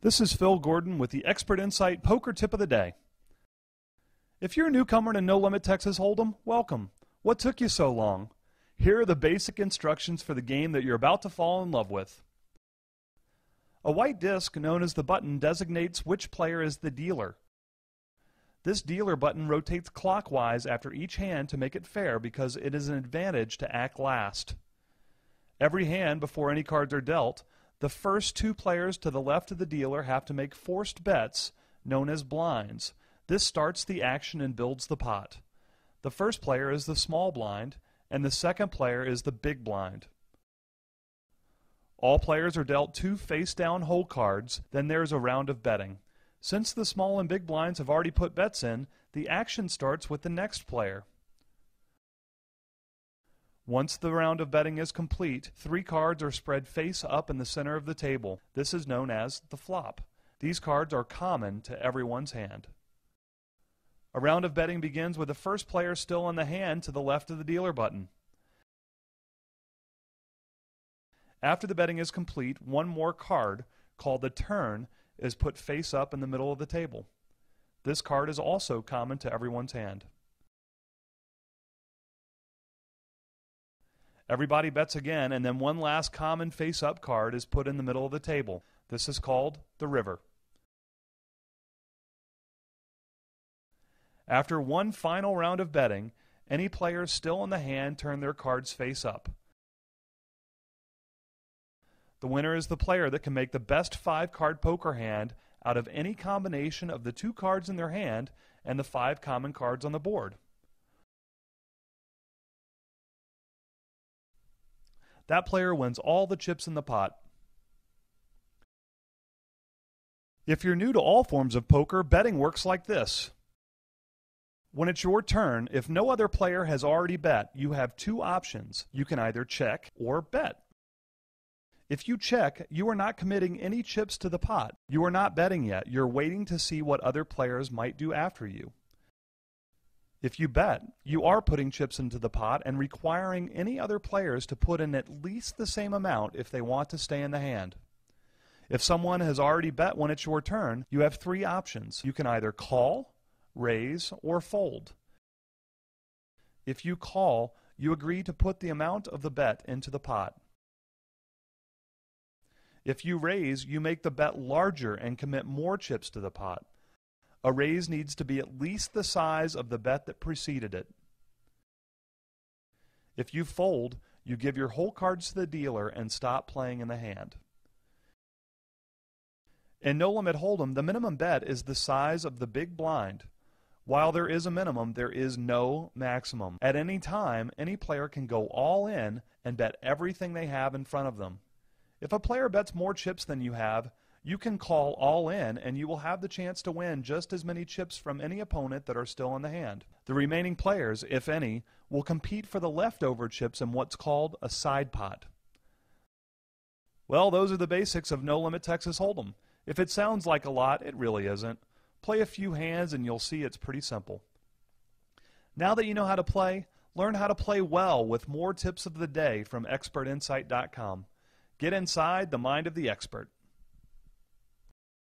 This is Phil Gordon with the Expert Insight Poker Tip of the Day. If you're a newcomer to No Limit Texas Hold'em, welcome. What took you so long? Here are the basic instructions for the game that you're about to fall in love with. A white disc known as the button designates which player is the dealer. This dealer button rotates clockwise after each hand to make it fair because it is an advantage to act last. Every hand before any cards are dealt, the first two players to the left of the dealer have to make forced bets, known as blinds. This starts the action and builds the pot. The first player is the small blind, and the second player is the big blind. All players are dealt two face-down hole cards, then there is a round of betting. Since the small and big blinds have already put bets in, the action starts with the next player. Once the round of betting is complete, three cards are spread face up in the center of the table. This is known as the flop. These cards are common to everyone's hand. A round of betting begins with the first player still in the hand to the left of the dealer button. After the betting is complete, one more card, called the turn, is put face up in the middle of the table. This card is also common to everyone's hand. Everybody bets again, and then one last common face-up card is put in the middle of the table. This is called the river. After one final round of betting, any players still in the hand turn their cards face up. The winner is the player that can make the best 5-card poker hand out of any combination of the 2 cards in their hand and the 5 common cards on the board. That player wins all the chips in the pot. If you're new to all forms of poker, betting works like this. When it's your turn, if no other player has already bet, you have 2 options. You can either check or bet. If you check, you are not committing any chips to the pot. You are not betting yet. You're waiting to see what other players might do after you. If you bet, you are putting chips into the pot and requiring any other players to put in at least the same amount if they want to stay in the hand. If someone has already bet when it's your turn, you have 3 options. You can either call, raise, or fold. If you call, you agree to put the amount of the bet into the pot. If you raise, you make the bet larger and commit more chips to the pot. A raise needs to be at least the size of the bet that preceded it. If you fold, you give your whole cards to the dealer and stop playing in the hand. In No Limit Hold'em, the minimum bet is the size of the big blind. While there is a minimum, there is no maximum. At any time, any player can go all in and bet everything they have in front of them. If a player bets more chips than you have, you can call all in and you will have the chance to win just as many chips from any opponent that are still in the hand. The remaining players, if any, will compete for the leftover chips in what's called a side pot. Well, those are the basics of No Limit Texas Hold'em. If it sounds like a lot, it really isn't. Play a few hands and you'll see it's pretty simple. Now that you know how to play, learn how to play well with more tips of the day from expertinsight.com. Get inside the mind of the expert.